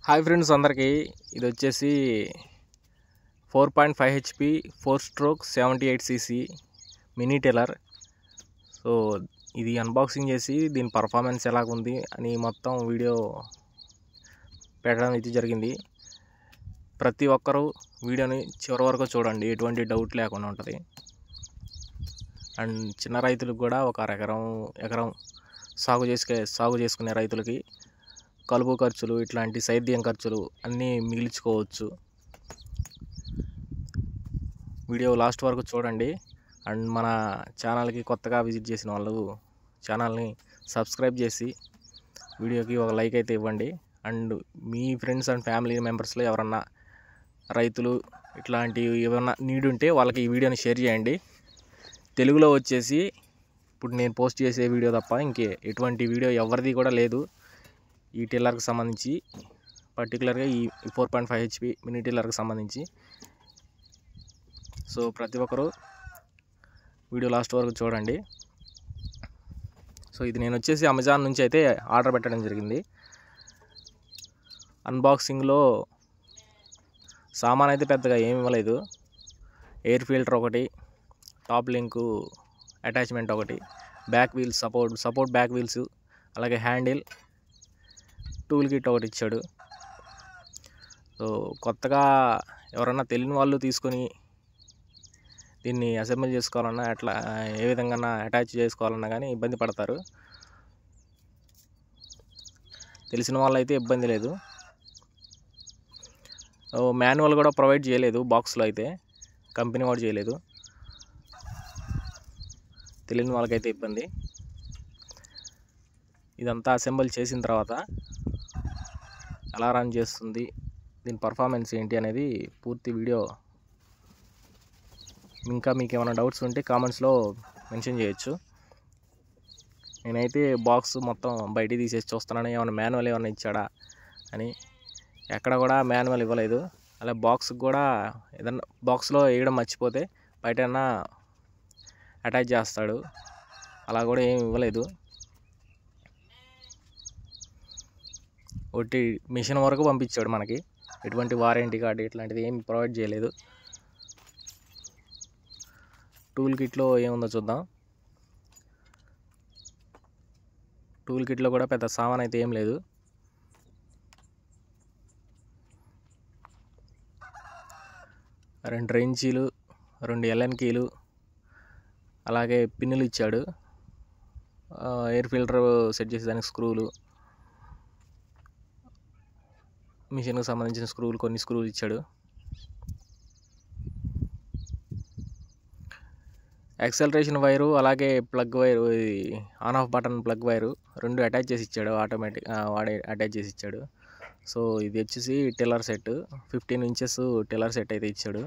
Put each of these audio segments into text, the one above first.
Hi friends అందరికీ ఇది వచ్చేసి 4.5 HP 4 stroke 78 cc mini tiller. So ఇది అన్బాక్సింగ్ చేసి దీని పర్ఫార్మెన్స్ ఎలాగుంది అని మొత్తం వీడియో పెట్టడం అయితే జరిగింది. ప్రతి ఒక్కరూ వీడియోని చివరి వరకు చూడండి, ఎటువంటి డౌట్ లేకుండా ఉంటుంది. అండ్ చిన్న రైతులకు కూడా ఒక ఎకరం సాగు చేసుకునే రైతులకి కలుపు ఖర్చులు, ఇట్లాంటి సేద్యం ఖర్చులు అన్నీ మిగిల్చుకోవచ్చు. వీడియో లాస్ట్ వరకు చూడండి. అండ్ మన ఛానల్కి కొత్తగా విజిట్ చేసిన వాళ్ళు ఛానల్ని సబ్స్క్రైబ్ చేసి వీడియోకి ఒక లైక్ అయితే ఇవ్వండి. అండ్ మీ ఫ్రెండ్స్ అండ్ ఫ్యామిలీ మెంబర్స్లో ఎవరన్నా రైతులు ఇట్లాంటివి ఏమన్నా నీడ్ ఉంటే వాళ్ళకి ఈ వీడియోని షేర్ చేయండి. తెలుగులో వచ్చేసి ఇప్పుడు నేను పోస్ట్ చేసే వీడియో తప్ప ఇంకే ఎటువంటి వీడియో ఎవరిది కూడా లేదు ఈ టిల్లర్కి సంబంధించి, పర్టికులర్గా ఈ 4.5 HP మినీ టిల్లర్కి సంబంధించి. సో ప్రతి ఒక్కరూ వీడియో లాస్ట్ వరకు చూడండి. సో ఇది నేను వచ్చేసి అమెజాన్ నుంచి అయితే ఆర్డర్ పెట్టడం జరిగింది. అన్బాక్సింగ్లో సామాన్ అయితే పెద్దగా ఏమి ఇవ్వలేదు. ఎయిర్ ఫిల్టర్ ఒకటి, టాప్ లింకు అటాచ్మెంట్ ఒకటి, back wheels support back wheels, అలాగే హ్యాండిల్, టూల్ కిట్ ఒకటి ఇచ్చాడు. సో కొత్తగా ఎవరన్నా తెలియని వాళ్ళు తీసుకొని దీన్ని అసెంబుల్ చేసుకోవాలన్నా, అట్లా ఏ విధంగా అటాచ్ చేసుకోవాలన్నా కానీ ఇబ్బంది పడతారు. తెలిసిన వాళ్ళు అయితే ఇబ్బంది లేదు. మాన్యువల్ కూడా ప్రొవైడ్ చేయలేదు బాక్స్లో, అయితే కంపెనీ వాడు చేయలేదు. తెలియని వాళ్ళకైతే ఇబ్బంది. ఇదంతా అసెంబుల్ చేసిన తర్వాత ఎలా రన్ చేస్తుంది, దీని పర్ఫార్మెన్స్ ఏంటి అనేది పూర్తి వీడియో. ఇంకా మీకు ఏమైనా డౌట్స్ ఉంటే కామెంట్స్లో మెన్షన్ చేయొచ్చు. నేనైతే బాక్స్ మొత్తం బయటికి తీసేసి చూస్తున్నాను, ఏమైనా మాన్యువల్ ఏమైనా ఇచ్చాడా అని. ఎక్కడ కూడా మాన్యువల్ ఇవ్వలేదు. అలా బాక్స్కి కూడా ఏదన్నా బాక్స్లో వేయడం మర్చిపోతే బయట అటాచ్ చేస్తాడు, అలా కూడా ఏమి ఇవ్వలేదు. ఒకటి మిషన్ వరకు పంపించాడు మనకి, ఎటువంటి వారంటీ కార్డు ఇట్లాంటిది ఏమి ప్రొవైడ్ చేయలేదు. టూల్ కిట్లో ఏముందో చూద్దాం. టూల్ కిట్లో కూడా పెద్ద సామాన్ అయితే ఏం లేదు. రెండు రెంచీలు, 2 ఎల్ఎన్ కీలు, అలాగే పిన్నులు ఇచ్చాడు. ఎయిర్ ఫిల్టర్ సెట్ చేసేదానికి స్క్రూలు, మిషన్కి సంబంధించిన స్క్రూలు, కొన్ని స్క్రూలు ఇచ్చాడు. యాక్సలరేషన్ వైరు, అలాగే plug wire, on off button plug wire రెండు అటాచ్ చేసి ఇచ్చాడు. ఆటోమేటిక్ వాడే అటాచ్ చేసి ఇచ్చాడు. సో ఇది వచ్చేసి tiller set, 15 inches tiller set అయితే ఇచ్చాడు.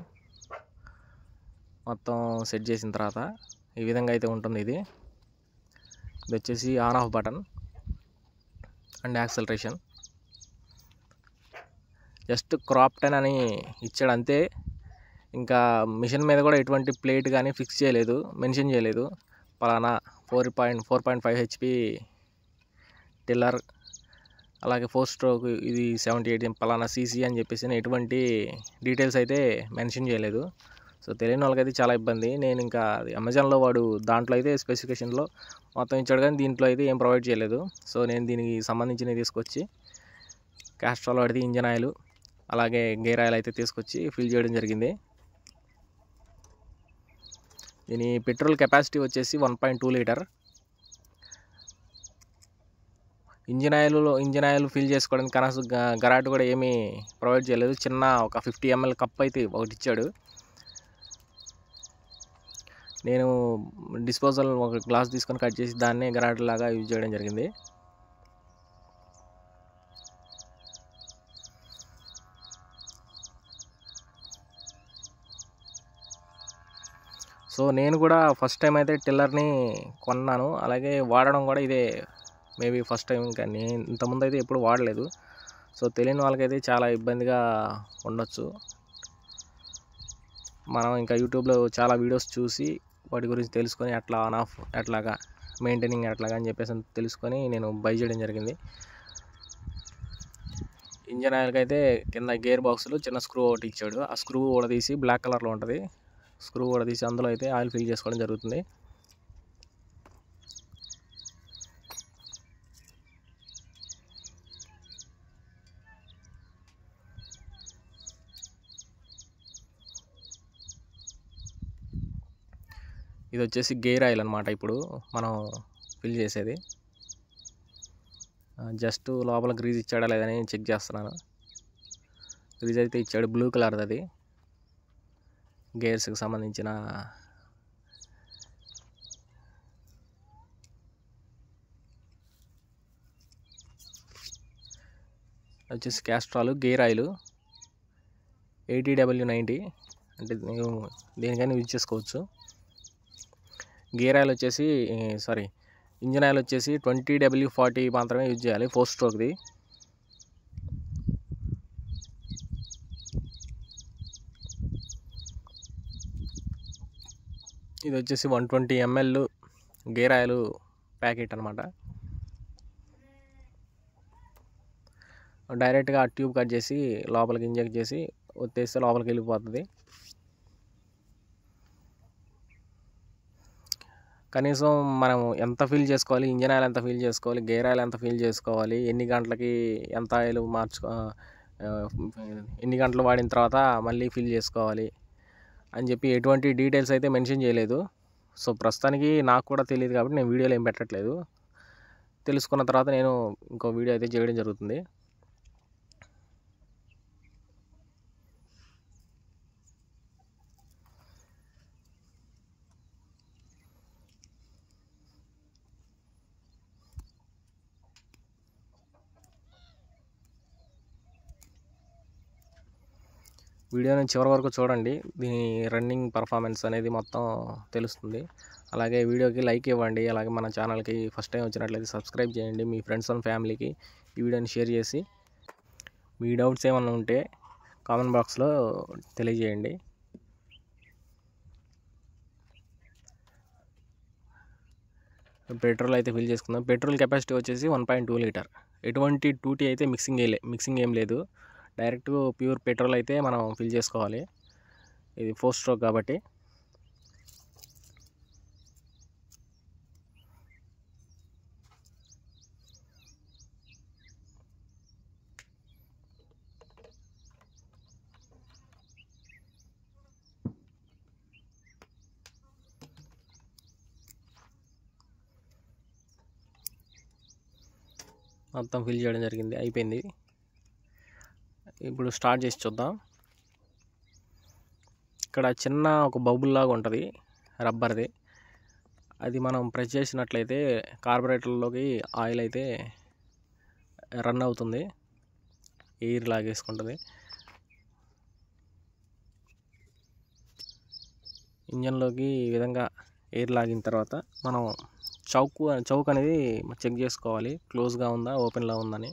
మొత్తం సెట్ చేసిన తర్వాత ఈ విధంగా అయితే ఉంటుంది. ఇది వచ్చేసి on off button and acceleration. Just crop 10 అని ఇచ్చాడు అంతే. ఇంకా మిషన్ మీద కూడా ఎటువంటి ప్లేట్ కానీ ఫిక్స్ చేయలేదు, మెన్షన్ చేయలేదు. పలానా 4.5 HP టిల్లర్, అలాగే 4 స్ట్రోక్, ఇది 78 పలానా సీసీ అని చెప్పేసి ఎటువంటి డీటెయిల్స్ అయితే మెన్షన్ చేయలేదు. సో తెలియని వాళ్ళకైతే చాలా ఇబ్బంది. నేను ఇంకా అమెజాన్లో వాడు దాంట్లో అయితే స్పెసిఫికేషన్లో మొత్తం ఇచ్చాడు, కానీ దీంట్లో అయితే ఏం ప్రొవైడ్ చేయలేదు. సో నేను దీనికి సంబంధించినవి తీసుకొచ్చి క్యాస్ట్రాల్ వాడిది, ఇంజన్ ఆయిల్, అలాగే గేర్ ఆయిల్ అయితే తీసుకొచ్చి ఫిల్ చేయడం జరిగింది. దీని పెట్రోల్ కెపాసిటీ వచ్చేసి 1.2 లీటర్. ఇంజన్ ఆయిల్ ఫిల్ చేసుకోవడానికి కనీసం గరాటు కూడా ఏమీ ప్రొవైడ్ చేయలేదు. చిన్న ఒక 50 ml కప్ అయితే ఒకటి ఇచ్చాడు. నేను డిస్పోజల్ ఒక గ్లాస్ తీసుకొని కట్ చేసి దాన్నే గరాటు లాగా యూజ్ చేయడం జరిగింది. సో నేను కూడా ఫస్ట్ టైం అయితే టిల్లర్ని కొన్నాను, అలాగే వాడడం కూడా ఇదే మేబీ ఫస్ట్ టైం. ఇంకా నేను ఇంతకుముందు అయితే ఎప్పుడు వాడలేదు. సో తెలియని వాళ్ళకైతే చాలా ఇబ్బందిగా ఉండొచ్చు. మనం ఇంకా యూట్యూబ్లో చాలా వీడియోస్ చూసి వాటి గురించి తెలుసుకొని అట్లా ఆన్ ఆఫ్ ఎట్లాగా మెయింటైనింగ్ ఎట్లాగా అని చెప్పేసి తెలుసుకొని నేను బై చేయడం జరిగింది. ఇంజన్ ఆయిల్కి అయితే కింద గేర్ బాక్స్లో చిన్న స్క్రూ ఒకటి ఇచ్చాడు. ఆ స్క్రూ కూడా తీసి బ్లాక్ కలర్లో ఉంటుంది. స్క్రూ కూడా తీసి అందులో అయితే ఆయిల్ ఫిల్ చేసుకోవడం జరుగుతుంది. ఇది వచ్చేసి గేర్ ఆయిల్ అనమాట. ఇప్పుడు మనం ఫిల్ చేసేది. జస్ట్ లోపల గ్రీజ్ ఇచ్చాడా లేదని చెక్ చేస్తున్నాను. గ్రీజ్ అయితే ఇచ్చాడు, బ్లూ కలర్ది. అది గేర్స్కి సంబంధించిన వచ్చేసి క్యాస్ట్రాల్ గేర్ ఆయిల్ 80W90 అంటే దేనికైనా యూజ్ చేసుకోవచ్చు. గేర్ ఆయిల్ వచ్చేసి ఇంజన్ ఆయిల్ వచ్చేసి 20W40 మాత్రమే యూజ్ చేయాలి, 4 స్ట్రోక్ది. ఇది వచ్చేసి 120 ml గేర్ ఆయిల్ ప్యాకెట్ అనమాట. డైరెక్ట్గా ఆ ట్యూబ్ కట్ చేసి లోపలికి ఇంజెక్ట్ చేసి ఒత్తేస్తే లోపలికి వెళ్ళిపోతుంది. కనీసం మనం ఎంత ఫిల్ చేసుకోవాలి, ఇంజన్ ఆయిల్ ఎంత ఫిల్ చేసుకోవాలి, గేర్ ఆయిల్ ఎంత ఫిల్ చేసుకోవాలి, ఎన్ని గంటలకి ఎంత ఆయిల్ ఎన్ని గంటలు వాడిన తర్వాత మళ్ళీ ఫిల్ చేసుకోవాలి అని చెప్పి ఎటువంటి డీటెయిల్స్ అయితే మెన్షన్ చేయలేదు. సో ప్రస్తుతానికి నాకు కూడా తెలియదు కాబట్టి నేను వీడియోలో ఏం పెట్టట్లేదు. తెలుసుకున్న తర్వాత నేను ఇంకో వీడియో అయితే చేయడం జరుగుతుంది. వీడియోని చివరి వరకు చూడండి, దీని రన్నింగ్ పర్ఫార్మెన్స్ అనేది మొత్తం తెలుస్తుంది. అలాగే వీడియోకి లైక్ ఇవ్వండి. అలాగే మన ఛానల్కి ఫస్ట్ టైం వచ్చినట్లయితే సబ్స్క్రైబ్ చేయండి. మీ ఫ్రెండ్స్ అండ్ ఫ్యామిలీకి ఈ వీడియోని షేర్ చేసి మీ డౌట్స్ ఏమన్నా ఉంటే కామెంట్ బాక్స్లో తెలియజేయండి. పెట్రోల్ అయితే ఫిల్ చేసుకుందాం. పెట్రోల్ కెపాసిటీ వచ్చేసి 1.2 లీటర్. ఎటువంటి 2T అయితే మిక్సింగ్ ఏం లేదు. డైరెక్ట్ ప్యూర్ పెట్రోల్ అయితే మనం ఫిల్ చేసుకోవాలి. ఇది 4 స్ట్రోక్ కాబట్టి. మొత్తం ఫిల్ చేయడం జరిగింది, అయిపోయింది. ఇప్పుడు స్టార్ట్ చేసి చూద్దాం. ఇక్కడ చిన్న ఒక బబుల్ లాగా ఉంటుంది రబ్బర్ది. అది మనం ప్రెస్ చేసినట్లయితే కార్బొరేటర్లోకి ఆయిల్ అయితే రన్ అవుతుంది, ఎయిర్ లాగేసుకుంటుంది. ఇంజన్లోకి ఈ విధంగా ఎయిర్ లాగిన తర్వాత మనం చౌక్ అనేది చెక్ చేసుకోవాలి, క్లోజ్గా ఉందా ఓపెన్లో ఉందని.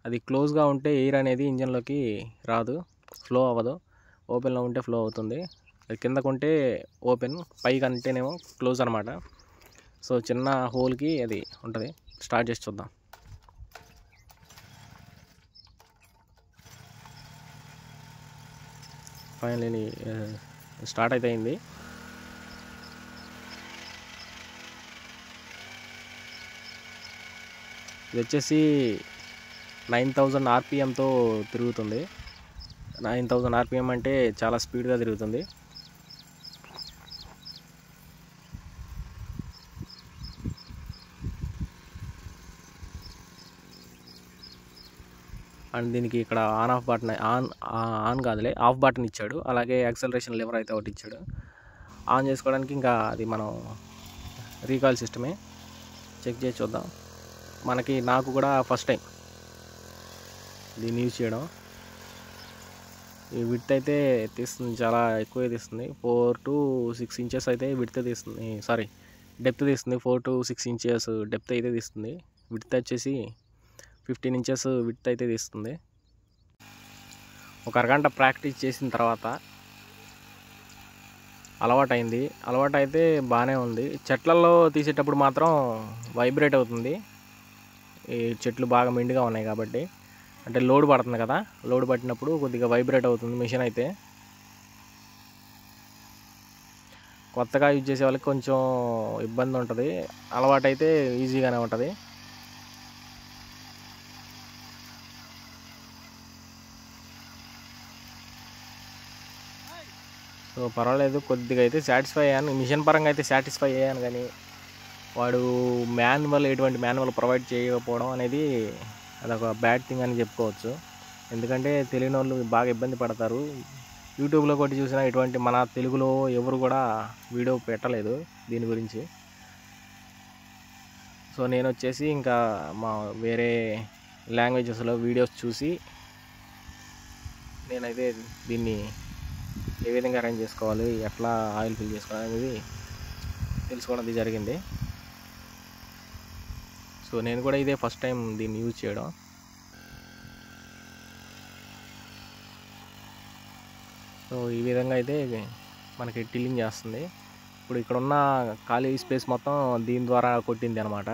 అది క్లోజ్గా ఉంటే ఎయిర్ అనేది ఇంజన్లోకి రాదు, ఫ్లో అవ్వదు. ఓపెన్లో ఉంటే ఫ్లో అవుతుంది. అది కిందకు ఉంటే ఓపెన్, పైకి అంటేనేమో క్లోజ్ అనమాట. సో చిన్న హోల్కి అది ఉంటుంది. స్టార్ట్ చేసి చూద్దాం. ఫైనల్లీ స్టార్ట్ అయితే అయింది. ఇది వచ్చేసి 9000 RPMతో తిరుగుతుంది. 9000 RPM అంటే చాలా స్పీడ్గా తిరుగుతుంది. అండ్ దీనికి ఇక్కడ ఆన్ ఆఫ్ బటన్, ఆన్ కాదులే ఆఫ్ బటన్ ఇచ్చాడు. అలాగే యాక్సలరేషన్ లివర్ అయితే ఒకటి ఇచ్చాడు. ఆన్ చేసుకోవడానికి ఇంకా అది మనం రీకాయిల్ సిస్టమే. చెక్ చేసి చూద్దాం. నాకు కూడా ఫస్ట్ టైం దీన్ని యూజ్ చేయడం. ఈ విడ్త్ అయితే తీస్తుంది, చాలా ఎక్కువ తీస్తుంది. 4 to 6 ఇంచెస్ అయితే విడ్త్ తీస్తుంది, డెప్త్ తీస్తుంది. 4 to 6 ఇంచెస్ డెప్త్ అయితే తీస్తుంది. విడ్త్ వచ్చేసి 15 ఇంచెస్ విడ్త్ అయితే తీస్తుంది. ఒక అరగంట ప్రాక్టీస్ చేసిన తర్వాత అలవాటైంది. అలవాటు అయితే బాగానే ఉంది. చెట్లలో తీసేటప్పుడు మాత్రం వైబ్రేట్ అవుతుంది, ఈ చెట్లు బాగా మెండుగా ఉన్నాయి కాబట్టి. అంటే లోడ్ పడుతుంది కదా, లోడ్ పట్టినప్పుడు కొద్దిగా వైబ్రేట్ అవుతుంది మిషన్ అయితే. కొత్తగా యూజ్ చేసే వాళ్ళకి కొంచెం ఇబ్బంది ఉంటుంది, అలవాటు అయితే ఈజీగానే ఉంటుంది. సో పర్వాలేదు, కొద్దిగా అయితే సాటిస్ఫై అయ్యాను. మిషన్ పరంగా అయితే సాటిస్ఫై అయ్యాను, కానీ వాడు ఎటువంటి మాన్యువల్ ప్రొవైడ్ చేయకపోవడం అనేది అదొక బ్యాడ్ థింగ్ అని చెప్పుకోవచ్చు. ఎందుకంటే తెలియని వాళ్ళు బాగా ఇబ్బంది పడతారు. యూట్యూబ్లో కొట్టి చూసినా ఇటువంటి మన తెలుగులో ఎవరు కూడా వీడియో పెట్టలేదు దీని గురించి. సో నేను వచ్చేసి ఇంకా మా వేరే లాంగ్వేజెస్లో వీడియోస్ చూసి నేనైతే దీన్ని ఏ విధంగా అరేంజ్ చేసుకోవాలి, ఎట్లా ఆయిల్ ఫిల్ చేసుకోవాలి అనేది తెలుసుకోవడం జరిగింది. సో నేను కూడా ఇదే ఫస్ట్ టైం దీన్ని యూజ్ చేయడం. సో ఈ విధంగా అయితే మనకి టిల్లింగ్ చేస్తుంది. ఇప్పుడు ఇక్కడ ఉన్న ఖాళీ స్పేస్ మొత్తం దీని ద్వారా కొట్టింది అనమాట.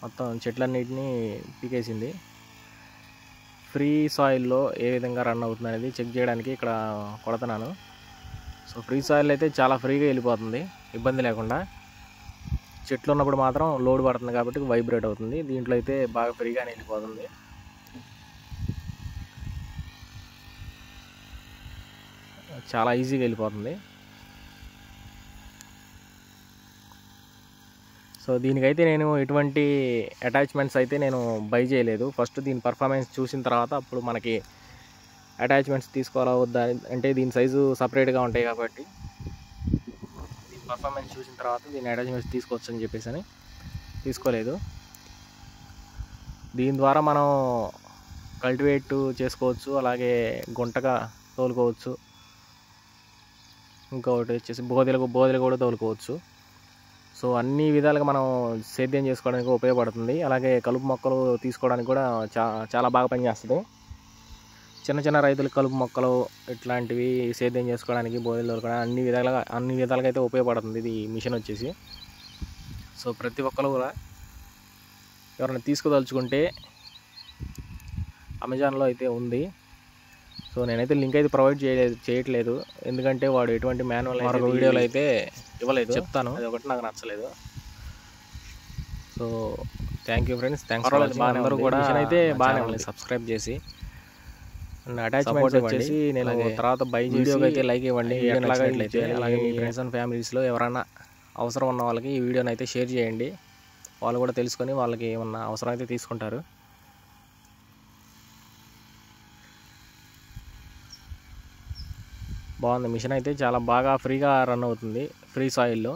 మొత్తం చెట్లన్నిటిని పీకేసింది. ఫ్రీ సాయిల్లో ఏ విధంగా రన్ అవుతుంది అనేది చెక్ చేయడానికి ఇక్కడ కొడుతున్నాను. సో ఫ్రీ సాయిల్ అయితే చాలా ఫ్రీగా వెళ్ళిపోతుంది ఇబ్బంది లేకుండా. చెట్లు ఉన్నప్పుడు మాత్రం లోడ్ పడుతుంది కాబట్టి వైబ్రేట్ అవుతుంది. దీంట్లో అయితే బాగా ఫ్రీగానే వెళ్ళిపోతుంది. చాలా ఈజీగా వెళ్ళిపోతుంది. సో దీనికైతే నేను ఎటువంటి అటాచ్మెంట్స్ అయితే నేను బై చేయలేదు. ఫస్ట్ దీని పర్ఫార్మెన్స్ చూసిన తర్వాత అప్పుడు మనకి అటాచ్మెంట్స్ తీసుకోవాలా వద్దా అంటే దీని సైజు సపరేట్గా ఉంటాయి కాబట్టి దీని పర్ఫార్మెన్స్ చూసిన తర్వాత దీని అటాచ్మెంట్స్ తీసుకోవచ్చు అని చెప్పేసి అని తీసుకోలేదు. దీని ద్వారా మనం కల్టివేట్ చేసుకోవచ్చు, అలాగే గుంటగా తోలుకోవచ్చు, ఇంకొకటి వచ్చేసి బోదెలు కూడా తోలుకోవచ్చు. సో అన్ని విధాలుగా మనం సేద్యం చేసుకోవడానికి ఉపయోగపడుతుంది. అలాగే కలుపు మొక్కలు తీసుకోవడానికి కూడా చాలా బాగా పనిచేస్తుంది. చిన్న చిన్న రైతులకు కలుపు మొక్కలు ఇట్లాంటివి సేద్యం చేసుకోవడానికి, బోదెలు తోలుకోవడానికి అన్ని విధాలుగా అయితే ఉపయోగపడుతుంది ఇది మిషన్ వచ్చేసి. సో ప్రతి ఒక్కరు కూడా ఎవరైనా తీసుకోదలుచుకుంటే అమెజాన్లో అయితే ఉంది. సో నేనైతే లింక్ అయితే ప్రొవైడ్ చేయట్లేదు, ఎందుకంటే వాడు ఎటువంటి మాన్యువల్ మరొక వీడియోలో అయితే ఇవ్వలేదు. చెప్తాను, అది ఒకటి నాకు నచ్చలేదు. So thank you friends, thanks for watching. అందరూ కూడా అయితే బాగానే ఉంది, సబ్స్క్రైబ్ చేసి అటాచ్మెంట్స్ వచ్చేసి నేను తర్వాత బై వీడియోకి అయితే లైక్ ఇవ్వండి. ఎట్లాగైతే అలాగే మీ ఫ్రెండ్స్ అండ్ ఫ్యామిలీస్లో ఎవరైనా అవసరం ఉన్న వాళ్ళకి ఈ వీడియోని అయితే షేర్ చేయండి. వాళ్ళు కూడా తెలుసుకొని వాళ్ళకి ఏమన్నా అవసరం అయితే తీసుకుంటారు. బాగుంది మిషన్ అయితే, చాలా బాగా ఫ్రీగా రన్ అవుతుంది ఫ్రీ సాయిల్లో.